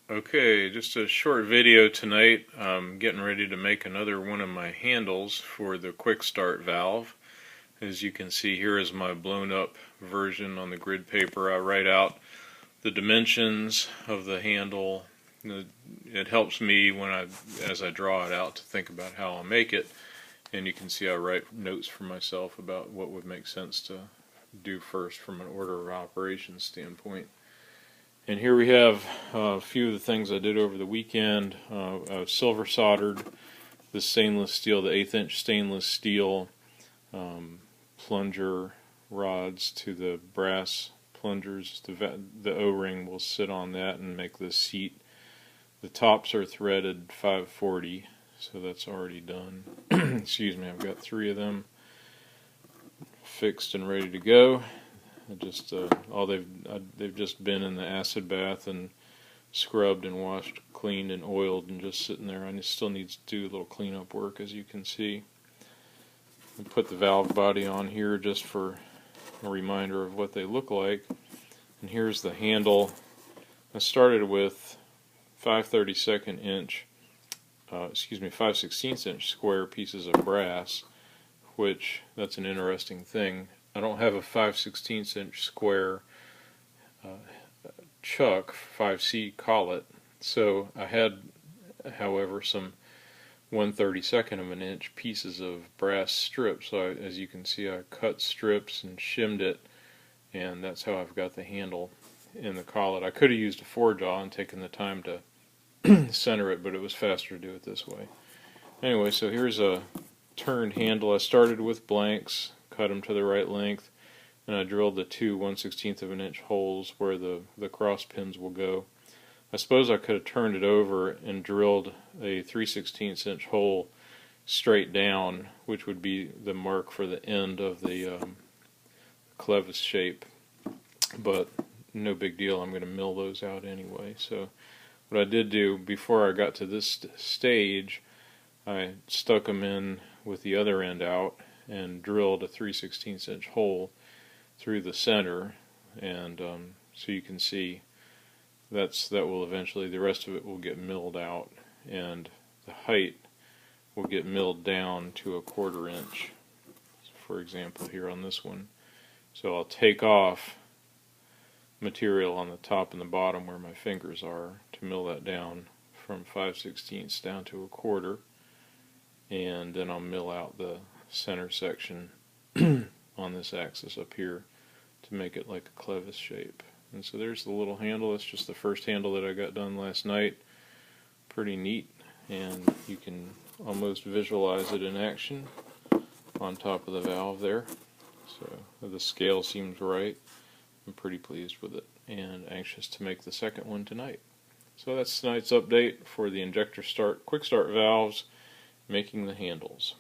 Okay, just a short video tonight. I'm getting ready to make another one of my handles for the quick start valve. As you can see, here is my blown up version on the grid paper. I write out the dimensions of the handle. It helps me as I draw it out to think about how I'll make it. And you can see I write notes for myself about what would make sense to do first from an order of operations standpoint. And here we have a few of the things I did over the weekend. I silver soldered the stainless steel, the 1/8 inch stainless steel plunger rods to the brass plungers. The O-ring will sit on that and make the seat. The tops are threaded 540, so that's already done. Excuse me, I've got 3 of them fixed and ready to go. They've just been in the acid bath and scrubbed and washed, cleaned and oiled, and just sitting there. I still need to do a little cleanup work, as you can see. I put the valve body on here just for a reminder of what they look like. And here's the handle. I started with 5/32 inch, 5/16 inch square pieces of brass, which that's an interesting thing. I don't have a 5/16 inch square chuck, 5C collet, so I had, however, some 1/32 of an inch pieces of brass strips. So as you can see, I cut strips and shimmed it, and that's how I've got the handle in the collet. I could have used a 4-jaw and taken the time to center it, but it was faster to do it this way. Anyway, so here's a turned handle. I started with blanks, cut them to the right length, and I drilled the 2 1/16 of an inch holes where the cross pins will go. I suppose I could have turned it over and drilled a 3/16 inch hole straight down, which would be the mark for the end of the clevis shape, but no big deal. I'm going to mill those out anyway. So what I did do before I got to this stage, I stuck them in with the other end out and drilled a 3/16 inch hole through the center, and so you can see that will eventually, the rest of it will get milled out, and the height will get milled down to a 1/4 inch, for example here on this one. So I'll take off material on the top and the bottom where my fingers are to mill that down from 5/16 down to a 1/4, and then I'll mill out the center section on this axis up here to make it like a clevis shape. And so there's the little handle. That's just the first handle that I got done last night. Pretty neat, and you can almost visualize it in action on top of the valve there. So the scale seems right. I'm pretty pleased with it and anxious to make the second one tonight. So that's tonight's update for the injector quick start valves, making the handles.